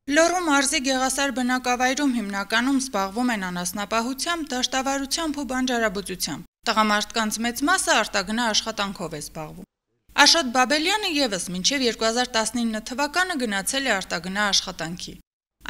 Լոռու մարզի Գեղասար բնակավայրում հիմնականում զբաղվում են անասնապահությամբ, դաշտավարությամբ ու բանջարաբուծությամբ։ Տղամարդկանց մեծ մասը արտագնա աշխատանքով է զբաղվում։ Աշոտ Բաբելյանը ևս մինչև 2019 թվականը գնացել է արտագնա աշխատանքի։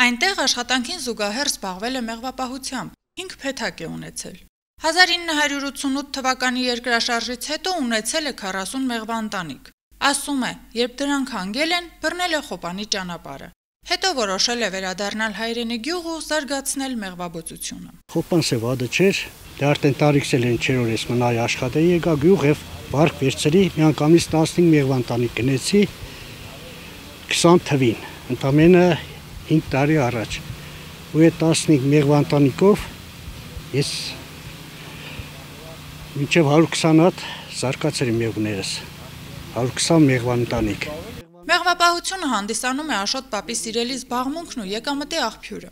Այնտեղ աշխատանքին զուգահեռ զբաղվել է մեղվապահությամբ, 5 փեթակ է ունեցել։ 1988 թվականի երկրաշարժից հետո ունեցել է 40 մեղվաընտանիք։ Ասում է, երբ դրանք հանգել են, բռնել է Խոպանի ճանապարհը։ Հետո որոշել է վերադառնալ հայրենի գյուղ ու զարգացնել մեղվաբուծությունը։ Խոպանս է վադը չէր, դե արդեն տարիքսել են չեր որ ես մնայի աշխատեի, եկա գյուղ եւ վարկ վերցրի, միանգամից 15 մեղվաընտանիք գնեցի 20 թվին, ընդամենը 5 տարի առաջ։ Ու այդ 15 մեղվաընտանիքով ես մինչև 120 հատ զարգացրի մեղվներս, 120 մեղվաընտանիք։ Մեղվապահությունը հանդիսանում է Աշոտ պապի սիրելի զբաղմունքն ու եկամտի աղբյուրը։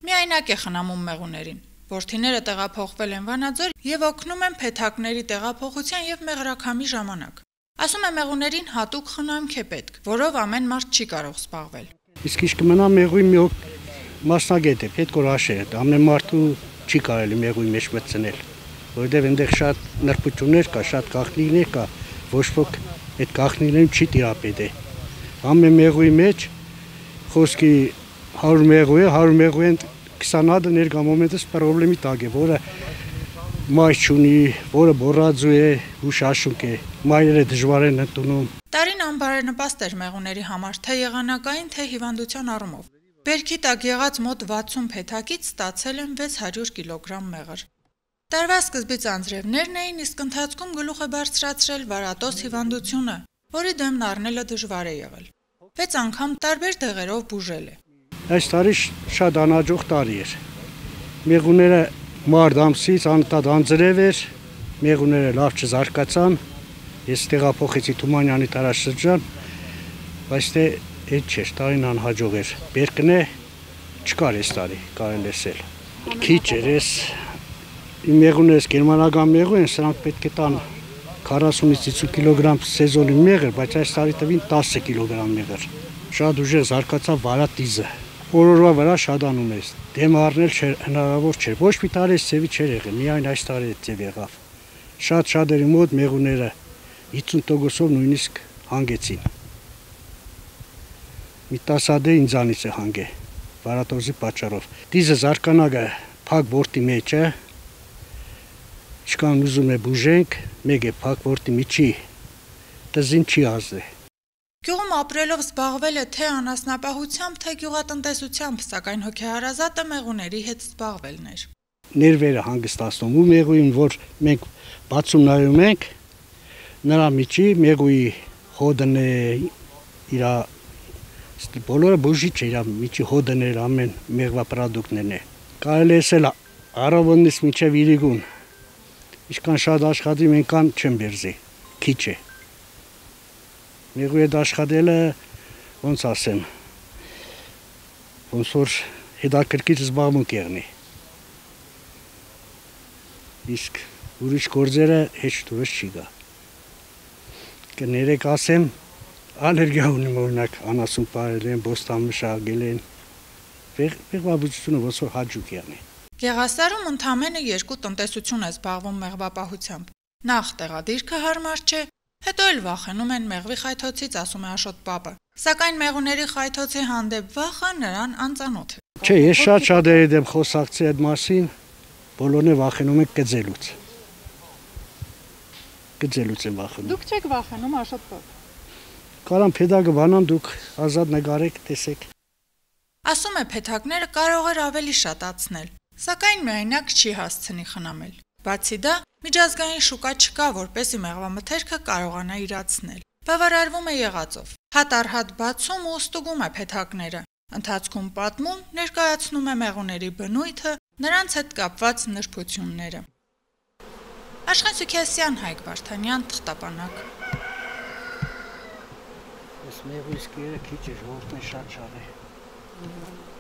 Միայնակ է խնամում մեղուներին։ Որդիները տեղափոխվել են Վանաձոր եւ օգնում են փեթակների տեղափոխության եւ մեղրաքամի ժամանակ։ Ասում է մեղուներին հատուկ խնամք է պետք, որով ամեն մարդ չի կարող զբաղվել։ Իսկ ինչ կմնա մեղուի մի մասնագետ է, պետք որ աշե, ամեն մարդու չի կարելի մեղուի մեջ մտցնել, որովհետեւ այնտեղ շատ նրբություններ կա, շատ գաղտնիքներ կա, ոչ ոք այդ գաղտնիքներում չի տիրապետի։ Ամեն մեղուի մեջ խոսքի 100 մեղու է, 100 մեղու են 20 հատը ներկա մոմենտս պրոբլեմի տակ է, որը մայր չունի, որը բորածու է, հուշաշուկ է, մայրերը դժվար են ընդունում։ Տարին անբարենպաստ էր մեղուների համար, թե եղանակային, թե հիվանդության առումով։ Բերքի տակ եղած մոտ 60 փեթակից ստացել են 600 կիլոգրամ մեղր։ Տարվա սկզբից անձրևներն էին, իսկ ընթացքում գլուխ է բարձրացրել վարատոս հիվանդությունը, որի դեմն առնելը դժվար է եղել։ 6 անգամ տարբեր դեղերով բուժել է։ Այս տարի շատ անհաջող տարի էր։ Մեղուները մարտ ամսից անտառ անձրև էր, մեղուները լավ չզարգացան։ Ես տեղափոխեցի Թումանյանի տարածաշրջան, բայց դե այդ չէր, տարին անհաջող էր։ Բերքն է չկար այս տարի, կարելի ասել։ Քիչ էր, ես իմ մեղուներս գերմանական մեղու են, սրանք պետք է տան 40-ից 50 կիլոգրամ սեզոնի մեղր, բայց այս տարի տվին 10 կիլոգրամ մեղր։ Շատ ուժեղ զարգացավ վարատիզը։ Օրորվա վրա շատանում է։ Դեմ առնել հնարավոր չէր։ Ոչ մի տարի ծևի չէր եղել, միայն այս տարի ծև եղավ։ Շատերի մոտ մեղուները 50%-ով նույնիսկ հանգեցին։ Մի 10 հատ ինձանից է հանգե վարատոզի պատճառով։ Դիզը զարգանագը փակ ворտի մեջ է։ Ինչքան ուզում է բուժենք, մեկ է փակ ворտի միջի, տզին չի ազդի։ Գյուղում ապրելով զբաղվել է թե անասնապահությամբ, թե գյուղատնտեսությամբ, սակայն հոգեհարազատը մեղուների հետ զբաղվելն էր։ Ներվերը հանգստացնում ու մեղուին, որ մենք բացում նայում ենք, նրա միջի մեղուի հոդն է, իր բոլորը բուժիչ է, իր միջի հոդն է, ամեն մեղվա պրոդուկտներն է։ Կարելի ասել առավոտից մինչև իրիկուն Ինչքան շատ աշխատի մենքան չեմ բերզի, քիչ է։ Մեղու հետ աշխատելը, ոնց ասեմ, ոնց որ հետաքրքիր զբաղմունք եղնի։ Իսկ ուրիշ գործերը հեշտ ուրիշ չի գա։ Կներեք ասեմ, ալերգիա ունիմ օրինակ անասուն պարել են, բոստան մշակել են, մեղվաբուծությունը ոնց որ հաճույք եղնի։ Գեղասարում ընդամենը 2 տնտեսություն է զբաղվում մեղվապահությամբ։ Նախ տեղադիրքը հարմար չէ, հետո էլ վախենում են մեղվի խայթոցից, ասում է Աշոտ պապը։ Սակայն մեղուների խայթոցի հանդեպ վախը նրան անծանոթ է։ Չէ, ես շատ եմ խոսակցի այդ մասին, բոլորն է վախենում են գծելուց։ Գծելուց են վախենում։ Դուք չեք վախենում, Աշոտ պապ։ Կարան փեդակը բանան, դուք ազատ նկարեք, տեսեք։ Ասում է փեթակները կարող էր ավելի շատացնել, սակայն միայնակ չի հասցնի խնամել։ Բացի դա, միջազգային շուկա չկա, որպեսզի մեղվամթերքը կարողանա իրացնել։ Բավարարվում է եղածով։ Հատ առ հատ բացում ու ստուգում է փեթակները։ Ընթացքում պատմում, ներկայացնում է մեղուների բնույթը, նրանց հետ կապված նրբությունները։ Աշխեն Սուքիասյան, Հայկ Վարդանյան, Թղթապանակ։ Ես մեղու իսկ քիչ է, ժողովուրդն շատ է։